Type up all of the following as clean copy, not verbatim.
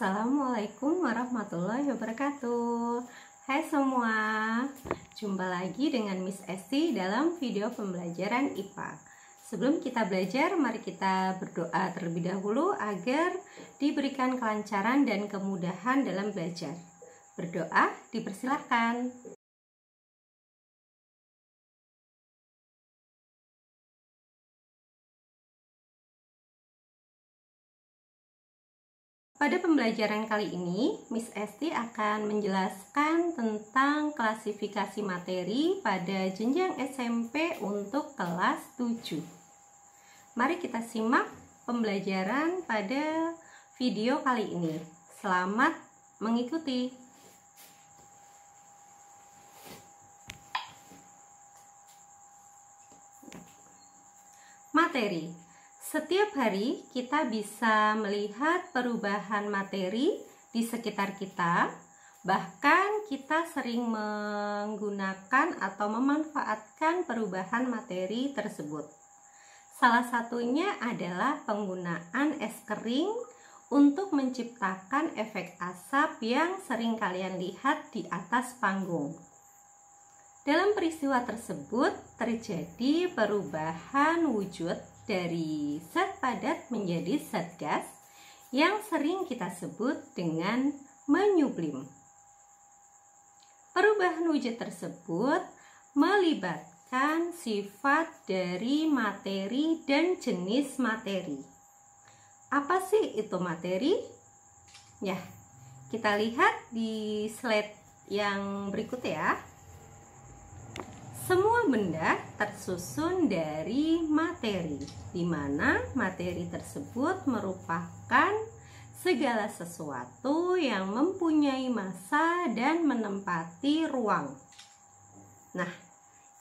Assalamualaikum warahmatullahi wabarakatuh. Hai semua, jumpa lagi dengan Miss Esti dalam video pembelajaran IPA. Sebelum kita belajar, mari kita berdoa terlebih dahulu agar diberikan kelancaran dan kemudahan dalam belajar. Berdoa dipersilahkan. Pada pembelajaran kali ini, Miss Esti akan menjelaskan tentang klasifikasi materi pada jenjang SMP untuk kelas 7. Mari kita simak pembelajaran pada video kali ini. Selamat mengikuti. Materi. Setiap hari kita bisa melihat perubahan materi di sekitar kita. Bahkan kita sering menggunakan atau memanfaatkan perubahan materi tersebut. Salah satunya adalah penggunaan es kering untuk menciptakan efek asap yang sering kalian lihat di atas panggung. Dalam peristiwa tersebut terjadi perubahan wujud dari zat padat menjadi zat gas yang sering kita sebut dengan menyublim. Perubahan wujud tersebut melibatkan sifat dari materi dan jenis materi. Apa sih itu materi? Ya, kita lihat di slide yang berikut ya. Semua benda tersusun dari materi, di mana materi tersebut merupakan segala sesuatu yang mempunyai massa dan menempati ruang. Nah,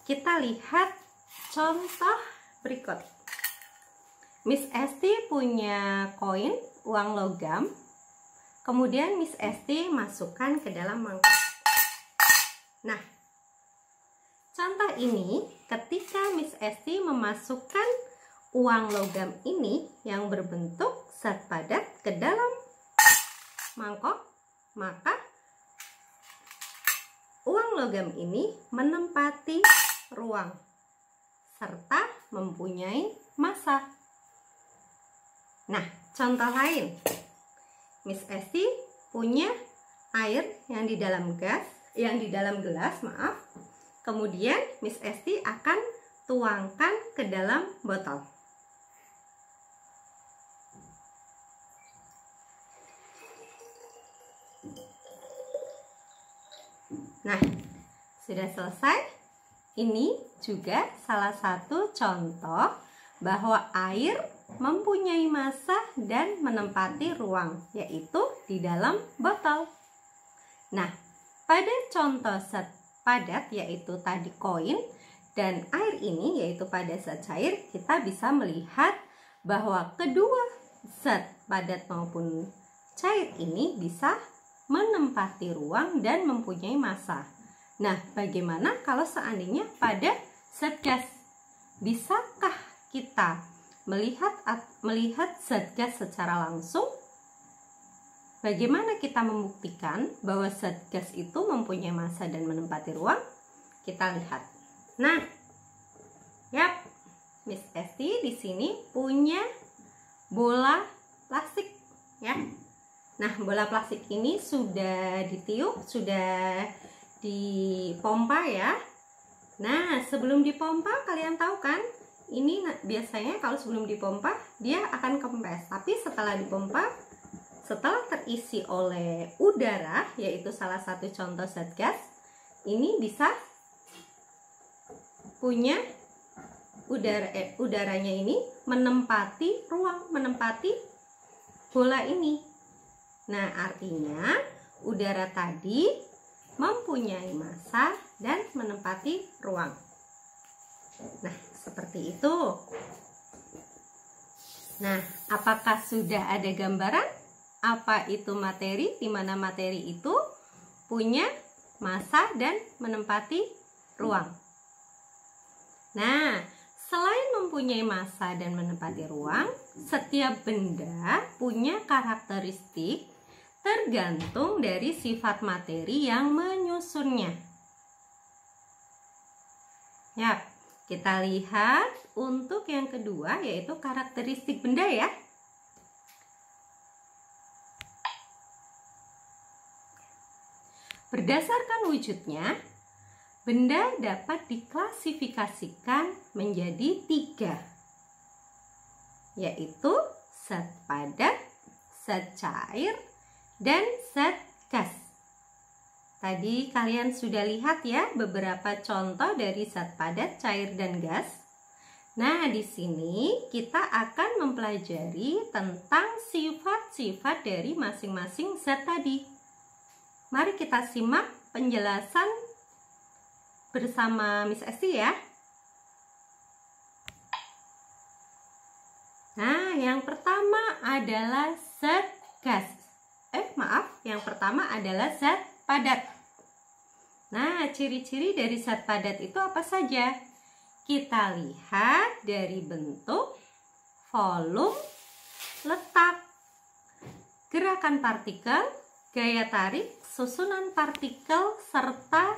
kita lihat contoh berikut. Miss Esti punya koin uang logam, kemudian Miss Esti masukkan ke dalam mangkok. Nah, contoh ini ketika Miss Esti memasukkan uang logam ini yang berbentuk zat padat ke dalam mangkok, maka uang logam ini menempati ruang serta mempunyai massa. Nah, contoh lain, Miss Esti punya air yang di dalam gelas, Kemudian Miss Esti akan tuangkan ke dalam botol. Nah, sudah selesai. Ini juga salah satu contoh bahwa air mempunyai massa dan menempati ruang, yaitu di dalam botol. Nah, pada contoh zat padat yaitu tadi koin dan air ini yaitu pada zat cair, kita bisa melihat bahwa kedua zat padat maupun cair ini bisa menempati ruang dan mempunyai massa. Nah, bagaimana kalau seandainya pada zat gas? Bisakah kita melihat zat gas secara langsung? Bagaimana kita membuktikan bahwa zat gas itu mempunyai massa dan menempati ruang? Kita lihat. Nah, Miss Esti di sini punya bola plastik, ya. Nah, bola plastik ini sudah ditiup, sudah dipompa ya. Nah, sebelum dipompa kalian tahu kan? Ini biasanya kalau sebelum dipompa dia akan kempes, tapi setelah dipompa, setelah terisi oleh udara, yaitu salah satu contoh zat gas, ini bisa punya udaranya ini menempati ruang, menempati bola ini. Nah, artinya udara tadi mempunyai massa dan menempati ruang. Nah, seperti itu. Nah, apakah sudah ada gambaran? Apa itu materi, di mana materi itu punya massa dan menempati ruang. Nah, selain mempunyai massa dan menempati ruang, setiap benda punya karakteristik tergantung dari sifat materi yang menyusunnya. Ya, kita lihat untuk yang kedua yaitu karakteristik benda ya. Berdasarkan wujudnya, benda dapat diklasifikasikan menjadi 3, yaitu zat padat, zat cair, dan zat gas. Tadi kalian sudah lihat ya beberapa contoh dari zat padat, cair, dan gas. Nah, di sini kita akan mempelajari tentang sifat-sifat dari masing-masing zat tadi. Mari kita simak penjelasan bersama Miss Esti ya. Nah, yang pertama adalah zat gas. Yang pertama adalah zat padat. Nah, ciri-ciri dari zat padat itu apa saja? Kita lihat dari bentuk, volume, letak, gerakan partikel, gaya tarik, susunan partikel, serta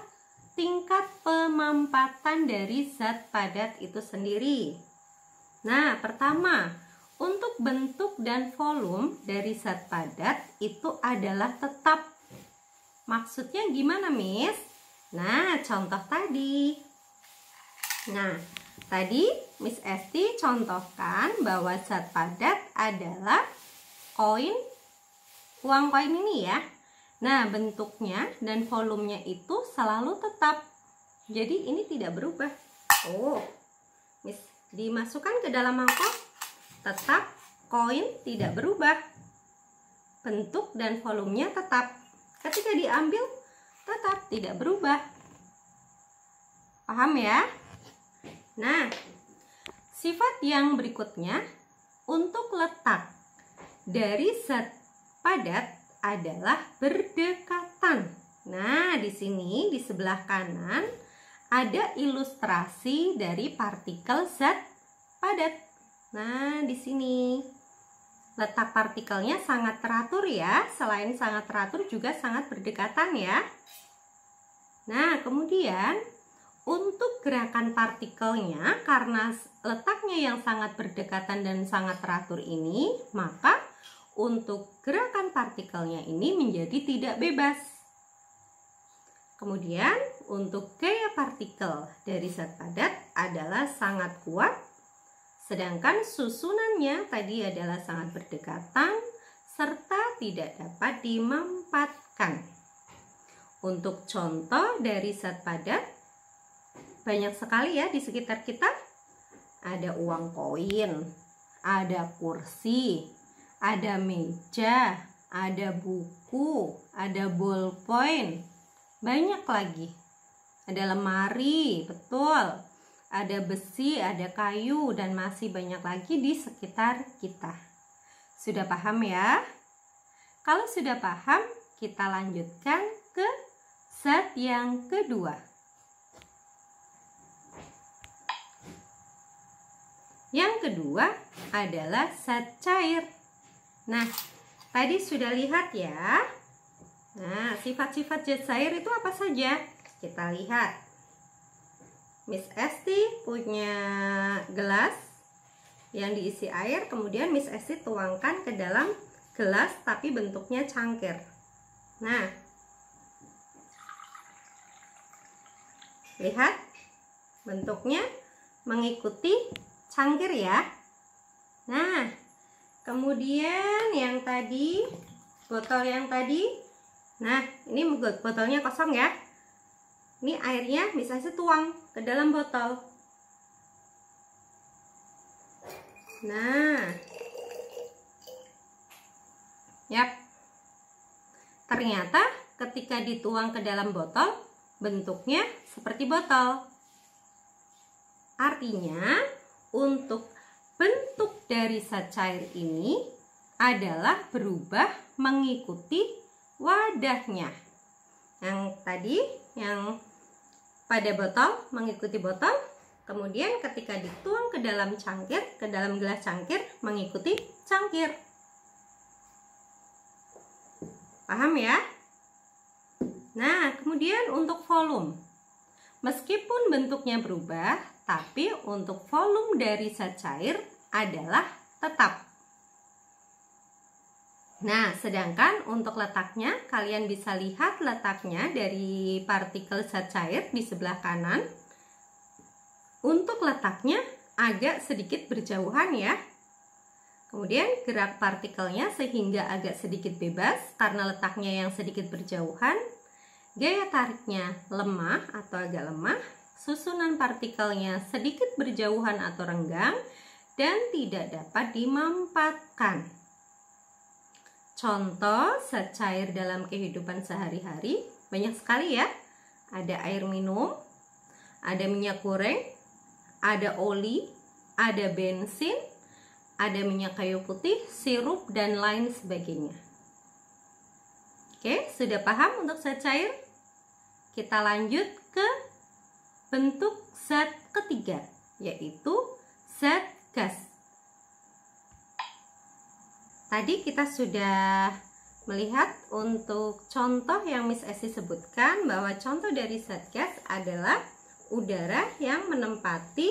tingkat pemampatan dari zat padat itu sendiri. Nah, pertama, untuk bentuk dan volume dari zat padat itu adalah tetap. Maksudnya gimana, Miss? Nah, contoh tadi. Nah, tadi Miss Esti contohkan bahwa zat padat adalah koin, uang koin ini ya. Nah, bentuknya dan volumenya itu selalu tetap. Jadi ini tidak berubah. Miss dimasukkan ke dalam mangkok, tetap koin tidak berubah. Bentuk dan volumenya tetap. Ketika diambil, tetap tidak berubah. Paham ya? Nah, sifat yang berikutnya untuk letak dari zat padat adalah berdekatan. Nah, di sini di sebelah kanan ada ilustrasi dari partikel zat padat. Nah, di sini letak partikelnya sangat teratur ya. Selain sangat teratur juga sangat berdekatan ya. Nah, kemudian untuk gerakan partikelnya, karena letaknya yang sangat berdekatan dan sangat teratur ini, maka untuk gerakan partikelnya ini menjadi tidak bebas. Kemudian untuk gaya partikel dari zat padat adalah sangat kuat, sedangkan susunannya tadi adalah sangat berdekatan serta tidak dapat dimampatkan. Untuk contoh dari zat padat banyak sekali ya di sekitar kita. Ada uang koin, ada kursi, ada meja, ada buku, ada ballpoint, banyak lagi. Ada lemari, betul. Ada besi, ada kayu, dan masih banyak lagi di sekitar kita. Sudah paham ya? Kalau sudah paham, kita lanjutkan ke zat yang kedua. Yang kedua adalah zat cair. Nah, tadi sudah lihat ya. Nah, sifat-sifat zat cair itu apa saja? Kita lihat. Miss Esti punya gelas yang diisi air, kemudian Miss Esti tuangkan ke dalam gelas tapi bentuknya cangkir. Nah, lihat bentuknya mengikuti cangkir ya. Nah, kemudian yang tadi, botol yang tadi, nah ini botolnya kosong ya. Ini airnya bisa tuang ke dalam botol. Nah, yap. Ternyata ketika dituang ke dalam botol, bentuknya seperti botol. Artinya, untuk bentuk dari zat cair ini adalah berubah mengikuti wadahnya. Yang tadi, yang pada botol mengikuti botol, kemudian ketika dituang ke dalam cangkir, ke dalam gelas cangkir mengikuti cangkir. Paham ya? Nah, kemudian untuk volume. Meskipun bentuknya berubah, tapi untuk volume dari zat cair adalah tetap. Nah, sedangkan untuk letaknya, kalian bisa lihat letaknya dari partikel zat cair di sebelah kanan. Untuk letaknya agak sedikit berjauhan ya. Kemudian gerak partikelnya sehingga agak sedikit bebas karena letaknya yang sedikit berjauhan. Gaya tariknya lemah atau agak lemah, susunan partikelnya sedikit berjauhan atau renggang, dan tidak dapat dimampatkan. Contoh zat cair dalam kehidupan sehari-hari banyak sekali ya. Ada air minum, ada minyak goreng, ada oli, ada bensin, ada minyak kayu putih, sirup, dan lain sebagainya. Oke, sudah paham untuk zat cair? Kita lanjut ke bentuk zat ketiga, yaitu zat gas. Tadi kita sudah melihat untuk contoh yang Miss Esi sebutkan bahwa contoh dari zat gas adalah udara yang menempati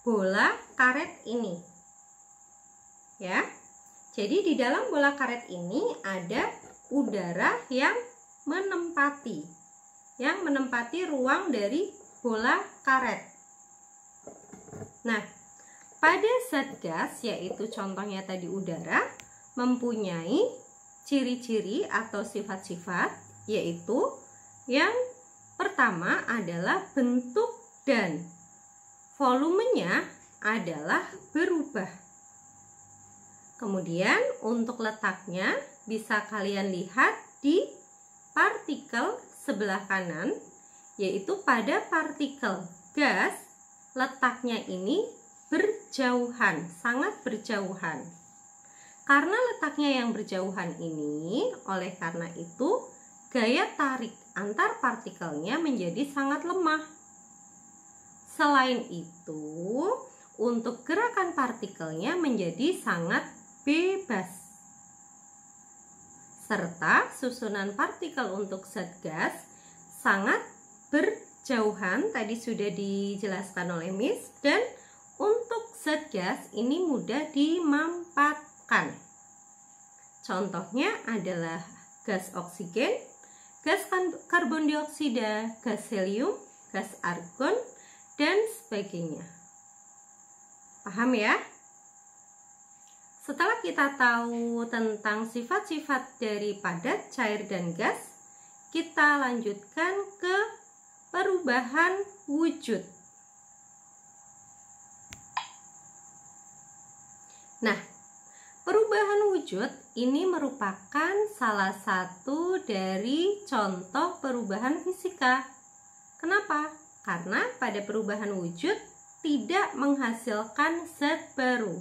bola karet ini. Ya. Jadi di dalam bola karet ini ada udara yang menempati ruang dari bola karet. Nah, pada zat gas, yaitu contohnya tadi udara, mempunyai ciri-ciri atau sifat-sifat, yaitu yang pertama adalah bentuk dan volumenya adalah berubah. Kemudian untuk letaknya bisa kalian lihat di partikel sebelah kanan, yaitu pada partikel gas letaknya ini berjauhan, sangat berjauhan. Karena letaknya yang berjauhan ini, oleh karena itu gaya tarik antar partikelnya menjadi sangat lemah. Selain itu, untuk gerakan partikelnya menjadi sangat bebas. Serta susunan partikel untuk zat gas sangat berjauhan, tadi sudah dijelaskan oleh Miss, dan untuk zat gas ini mudah dimampatkan. Contohnya adalah gas oksigen, gas karbon dioksida, gas helium, gas argon, dan sebagainya. Paham ya? Setelah kita tahu tentang sifat-sifat dari padat, cair, dan gas, kita lanjutkan ke perubahan wujud. Nah, perubahan wujud ini merupakan salah satu dari contoh perubahan fisika. Kenapa? Karena pada perubahan wujud tidak menghasilkan zat baru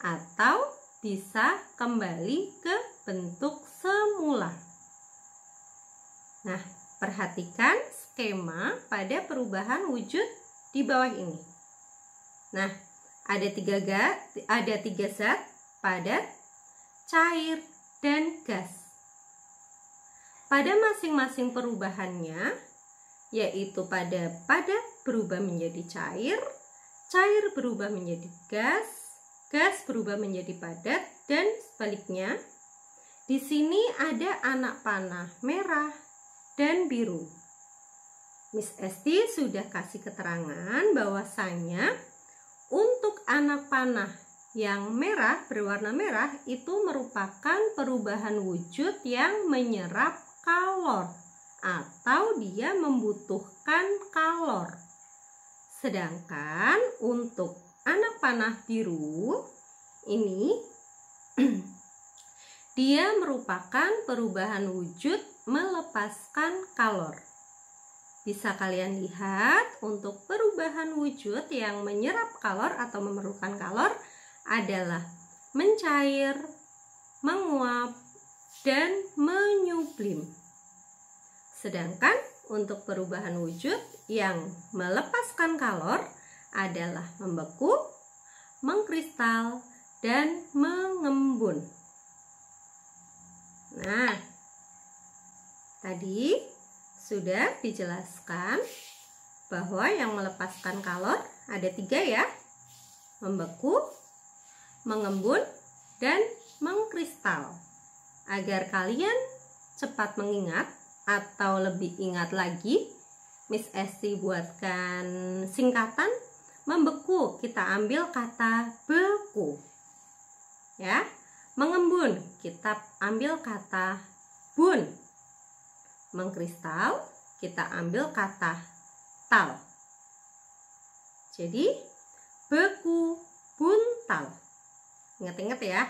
atau bisa kembali ke bentuk semula. Nah, perhatikan skema pada perubahan wujud di bawah ini. Nah, ada tiga zat, padat, cair, dan gas. Pada masing-masing perubahannya, yaitu pada padat berubah menjadi cair, cair berubah menjadi gas, gas berubah menjadi padat, dan sebaliknya. Di sini ada anak panah merah dan biru. Miss Esti sudah kasih keterangan bahwasanya untuk anak panah yang merah, berwarna merah, itu merupakan perubahan wujud yang menyerap kalor atau dia membutuhkan kalor. Sedangkan untuk anak panah biru ini dia merupakan perubahan wujud melepaskan kalor. Bisa kalian lihat untuk perubahan wujud yang menyerap kalor atau memerlukan kalor adalah mencair, menguap, dan menyublim. Sedangkan untuk perubahan wujud yang melepaskan kalor adalah membeku, mengkristal, dan mengembun. Nah, Tadi sudah dijelaskan bahwa yang melepaskan kalor ada 3 ya, membeku, mengembun, dan mengkristal. Agar kalian cepat mengingat atau lebih ingat lagi, Miss Esti buatkan singkatan. Membeku kita ambil kata beku ya. Mengembun kita ambil kata bun. Mengkristal kita ambil kata tal. Jadi beku, buntal. Ingat-ingat ya,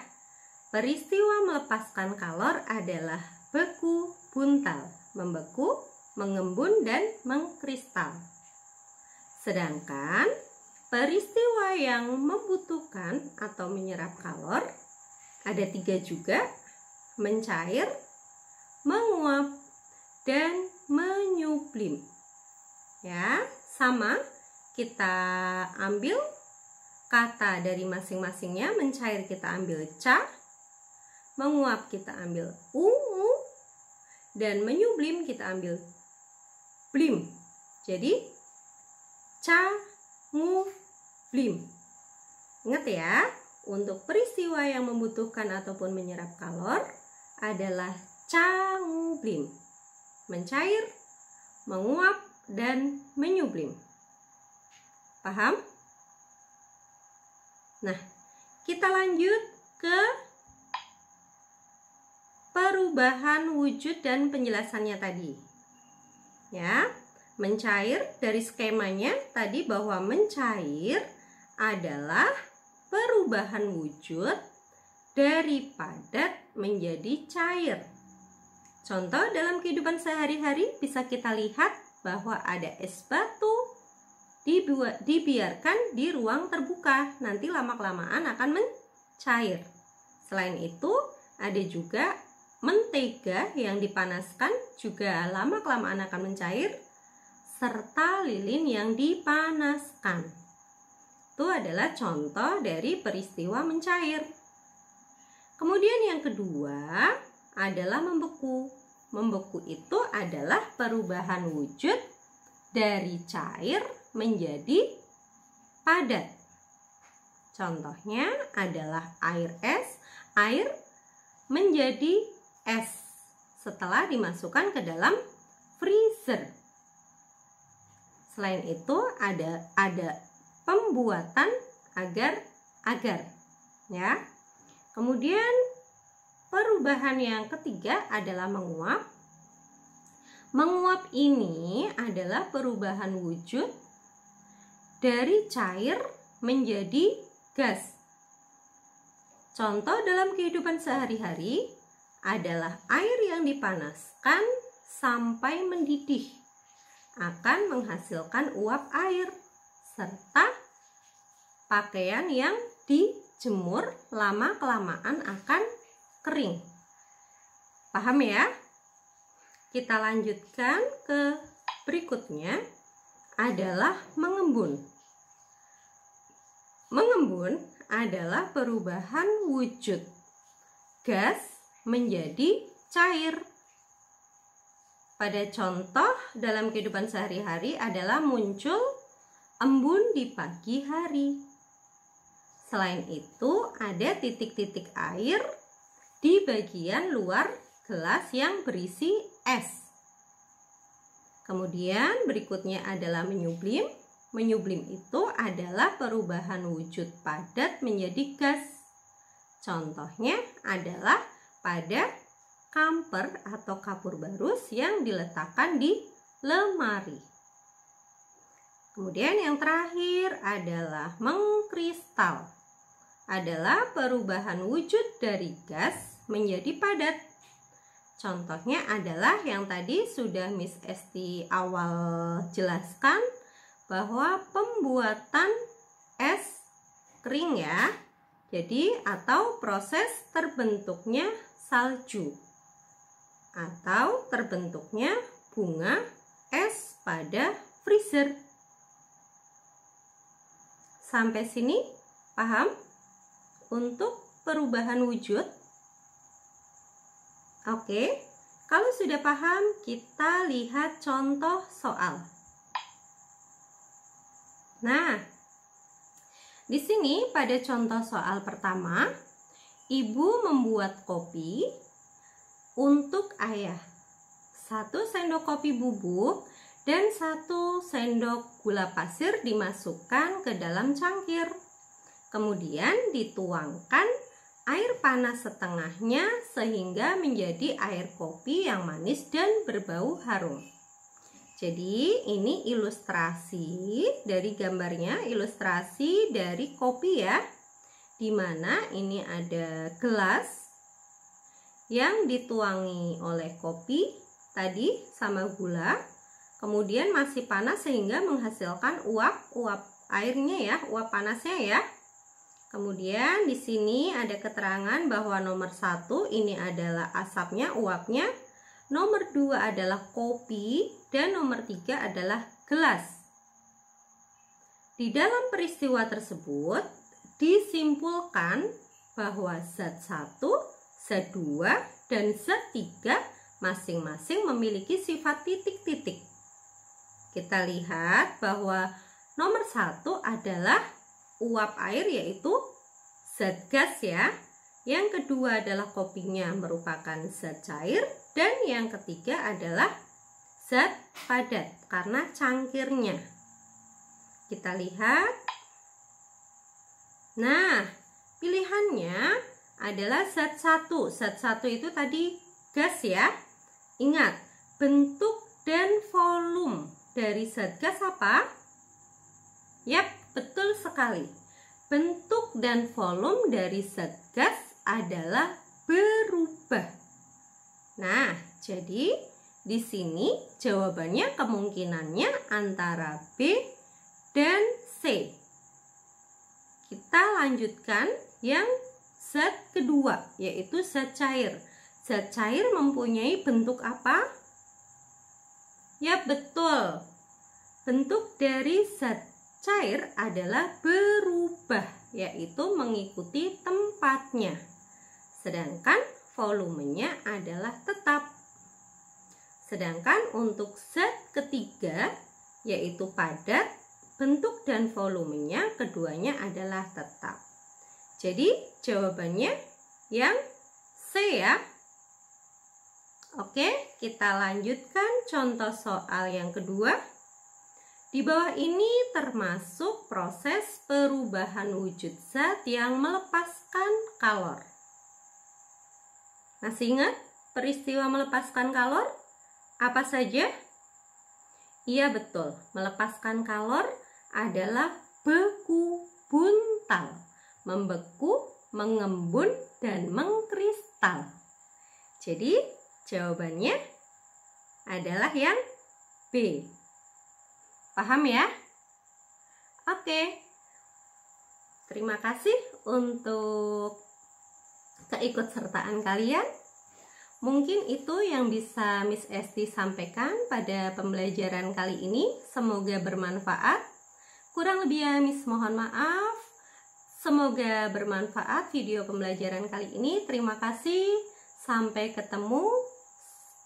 peristiwa melepaskan kalor adalah beku, buntal, membeku, mengembun, dan mengkristal. Sedangkan peristiwa yang membutuhkan atau menyerap kalor ada 3 juga, mencair, menguap, dan menyublim. Ya, sama, kita ambil kata dari masing-masingnya. Mencair kita ambil ca, menguap kita ambil ungu, dan menyublim kita ambil blim. Jadi ca, ngu, blim. Ingat ya, untuk peristiwa yang membutuhkan ataupun menyerap kalor adalah ca, ngu, blim. Mencair, menguap, dan menyublim. Paham? Nah, kita lanjut ke perubahan wujud dan penjelasannya tadi. Ya, mencair dari skemanya tadi bahwa mencair adalah perubahan wujud dari padat menjadi cair. Contoh dalam kehidupan sehari-hari bisa kita lihat bahwa ada es batu dibiarkan di ruang terbuka, nanti lama-kelamaan akan mencair. Selain itu, ada juga mentega yang dipanaskan juga lama-kelamaan akan mencair, serta lilin yang dipanaskan. Itu adalah contoh dari peristiwa mencair. Kemudian yang kedua adalah membeku. Membeku itu adalah perubahan wujud dari cair menjadi padat. Contohnya adalah air es. Air menjadi es setelah dimasukkan ke dalam freezer. Selain itu ada pembuatan agar-agar ya. Kemudian perubahan yang ketiga adalah menguap. Menguap ini adalah perubahan wujud dari cair menjadi gas. Contoh dalam kehidupan sehari-hari adalah air yang dipanaskan sampai mendidih akan menghasilkan uap air, serta pakaian yang dijemur lama-kelamaan akan kering. Paham ya? Kita lanjutkan ke berikutnya adalah mengembun. Mengembun adalah perubahan wujud gas menjadi cair. Pada contoh dalam kehidupan sehari-hari adalah muncul embun di pagi hari. Selain itu ada titik-titik air di bagian luar gelas yang berisi es. Kemudian berikutnya adalah menyublim. Menyublim itu adalah perubahan wujud padat menjadi gas. Contohnya adalah pada kamper atau kapur barus yang diletakkan di lemari. Kemudian yang terakhir adalah mengkristal. Adalah perubahan wujud dari gas menjadi padat. Contohnya adalah yang tadi sudah Miss Esti awal jelaskan, bahwa pembuatan es kering ya. Jadi atau proses terbentuknya salju atau terbentuknya bunga es pada freezer. Sampai sini paham untuk perubahan wujud? Oke, Kalau sudah paham, kita lihat contoh soal. Nah, di sini pada contoh soal pertama, ibu membuat kopi untuk ayah. 1 sendok kopi bubuk dan 1 sendok gula pasir dimasukkan ke dalam cangkir. Kemudian dituangkan air panas setengahnya sehingga menjadi air kopi yang manis dan berbau harum. Jadi ini ilustrasi dari gambarnya, ilustrasi dari kopi ya. Dimana ini ada gelas yang dituangi oleh kopi tadi sama gula. Kemudian masih panas sehingga menghasilkan uap airnya ya, uap panasnya ya. Kemudian di sini ada keterangan bahwa nomor 1 ini adalah asapnya, uapnya. Nomor 2 adalah kopi dan nomor 3 adalah gelas. Di dalam peristiwa tersebut disimpulkan bahwa zat 1, zat 2, dan zat 3 masing-masing memiliki sifat titik-titik. Kita lihat bahwa nomor 1 adalah uap air yaitu zat gas ya. Yang kedua adalah kopinya merupakan zat cair dan yang ketiga adalah zat padat karena cangkirnya. Kita lihat. Nah, pilihannya adalah zat 1. Zat 1 itu tadi gas ya. Ingat, bentuk dan volume dari zat gas apa? Yap, betul sekali. Bentuk dan volume dari zat gas adalah berubah. Nah, jadi di sini jawabannya kemungkinannya antara B dan C. Kita lanjutkan yang zat kedua, yaitu zat cair. Zat cair mempunyai bentuk apa? Ya, betul. Bentuk dari zat cair adalah berubah, yaitu mengikuti tempatnya. Sedangkan volumenya adalah tetap. Sedangkan untuk zat ketiga, yaitu padat, bentuk dan volumenya keduanya adalah tetap. Jadi jawabannya yang C ya. Oke, kita lanjutkan contoh soal yang kedua. Di bawah ini termasuk proses perubahan wujud zat yang melepaskan kalor. Masih ingat peristiwa melepaskan kalor? Apa saja? Iya betul, melepaskan kalor adalah beku buntal, membeku, mengembun, dan mengkristal. Jadi jawabannya adalah yang B. Paham ya? Oke. Terima kasih untuk keikutsertaan kalian. Mungkin itu yang bisa Miss Esti sampaikan pada pembelajaran kali ini. Semoga bermanfaat. Kurang lebihnya Miss mohon maaf. Semoga bermanfaat video pembelajaran kali ini. Terima kasih. Sampai ketemu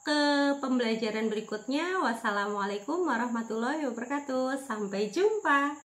ke pembelajaran berikutnya. Wassalamualaikum warahmatullahi wabarakatuh. Sampai jumpa.